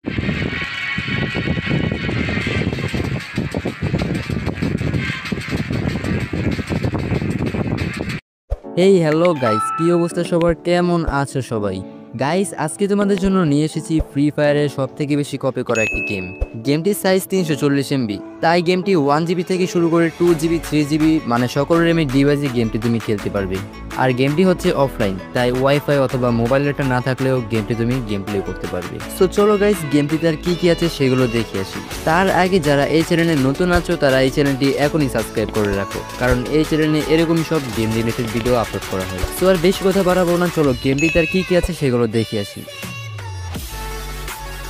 এই hello guys, কি অবস্থা সবার, কেমন আছো সবাই? গাইস, আজকে তোমাদের জন্য নিয়ে এসেছি ফ্রি ফায়ারের সব থেকে বেশি কপি করা একটি গেম। গেমটির সাইজ 340 MB, তাই গেমটি 1 GB থেকে শুরু করে 2 GB 3 GB মানে সকল র্যামের ডিভাইসে গেমটি তুমি খেলতে পারবে। আর গেমটি হচ্ছে অফলাইন, তাই ওয়াইফাই অথবা মোবাইল ডেটা না থাকলেও গেমটি তুমি গেম প্লে করতে পারবে। সো চলো গাইস, গেমটিতে আর কি আছে সেগুলো দেখে আসি। তার আগে যারা এই চ্যানেলে নতুন আছো তারা এই চ্যানেলটি এখনই সাবস্ক্রাইব করে রাখো, কারণ এই চ্যানেলে এরকমই সব গেম রিলেটেড ভিডিও আপলোড করা হয়। সো আর বেশি কথা বাড়াবো না, চলো গেমটিতে আর কি আছে সেগুলো দেখে আসি।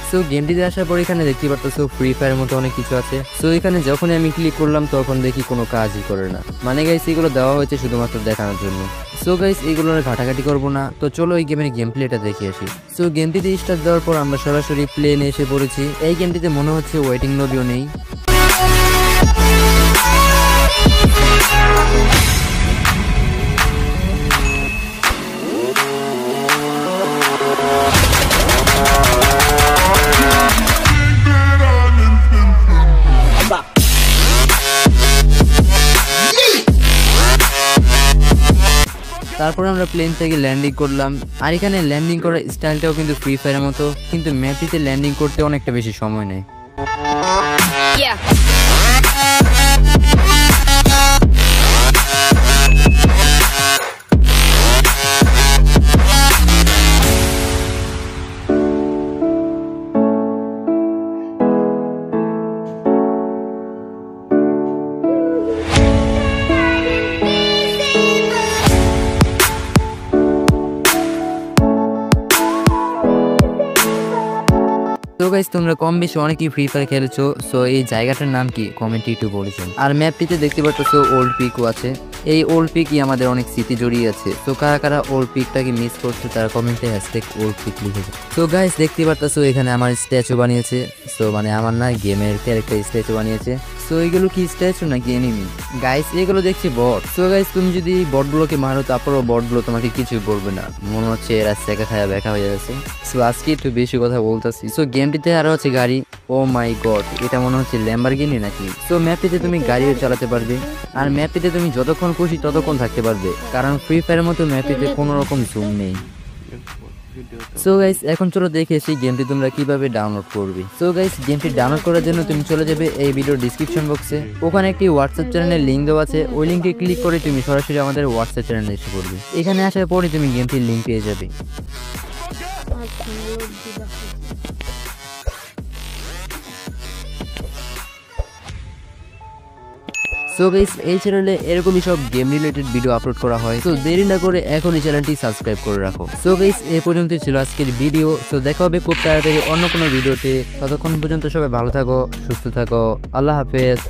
সো গেমটিতে আসার পর এখানে দেখতে পারতেছো ফ্রি ফায়ার মতো অনেক কিছু আছে। সো এখানে যখনই আমি ক্লিক করলাম তখন দেখি কোনো কাজই করে না, মানে গাইস এগুলো দেওয়া হয়েছে শুধুমাত্র দেখানোর জন্য। সো গাইস এগুলোর ঘাটাঘাটি করবো না, তো চলো এই গেমের গেম প্লেটা দেখে আসি। সো গেমটিতে স্টার্ট দেওয়ার পর আমরা সরাসরি প্লেনে এসে পড়েছি। এই গেমটিতে মনে হচ্ছে ওয়েটিং লবিও নেই। তারপর আমরা প্লেন থেকে ল্যান্ডিং করলাম, আর এখানে ল্যান্ডিং করার স্টাইলটাও কিন্তু ফ্রি ফায়ারের মতো, কিন্তু ম্যাপটিতে ল্যান্ডিং করতে অনেকটা বেশি সময় নেয়। তো গাইস, তোমরা কম বেশি অনেকেই ফ্রি ফায়ার খেলেছো। সো এই জায়গাটার নাম কি কমেন্টে একটু বলেছেন। আর ম্যাপটিতে দেখতে পাচ্ছ ওল্ড পিকও আছে। এই ওল্ড পিকই আমাদের অনেক স্মৃতি জড়িয়ে আছে। তো কারা কারা ওল্ড পিকটাকে মিস করছে তারা কমেন্টে #ওল্ড পিক লিখেছে। তো গাইস দেখতে পাচ্ছ এখানে আমার স্ট্যাচু বানিয়েছে। সো মানে আমার না, গেমের ক্যারেক্টার স্ট্যাচু বানিয়েছে। সো এগুলো কি স্ট্যাচু নাকি এনিমি? গাইস এগুলো দেখছি বট। সো গাইস তুমি যদি বটগুলোকে মারো তারপরও বটগুলো তোমাকে কিছুই বলবে না, মনে হচ্ছে এরা সেকা খায়া ব্যাকা হয়ে যাচ্ছে। সো আজকে একটু বেশি কথা বলতেছি। সো গেমটিতে আরো আছে গাড়ি। ও মাই গড, এটা মনে হচ্ছে ল্যাম্বরগিনি নাকি? সো ম্যাপটিতে তুমি গাড়িও চালাতে পারবে, আর ম্যাপটিতে তুমি যতক্ষণ খুশি ততক্ষণ থাকতে পারবে, কারণ ফ্রি ফায়ারের মতো ম্যাপটিতে কোনো রকম জুম নেই। সো গাইস এখন চলো দেখে এসে গেমটি তোমরা কিভাবে ডাউনলোড করবে। সো গাইস গেমটি ডাউনলোড করার জন্য তুমি চলে যাবে এই ভিডিওর ডিসক্রিপশন বক্সে, ওখানে একটি হোয়াটসঅ্যাপ চ্যানেলের লিঙ্ক দেওয়া আছে। ওই লিঙ্কে ক্লিক করে তুমি সরাসরি আমাদের হোয়াটসঅ্যাপ চ্যানেলে এসে পড়বে। এখানে আসার পরে তুমি গেমটির লিঙ্ক পেয়ে যাবে। সো গাইস এই চ্যানেলে এরকমই সব গেম রিলেটেড ভিডিও আপলোড করা হয়। তো দেরি না করে এখনই চ্যানেলটি সাবস্ক্রাইব করে রাখো। সো গাইস এই পর্যন্তই ছিল আজকের ভিডিও। সো দেখা হবে খুব তাড়াতাড়ি অন্য কোনো ভিডিওতে। ততক্ষণ পর্যন্ত সবাই ভালো থাকো, সুস্থ থাকো। আল্লাহ হাফেজ।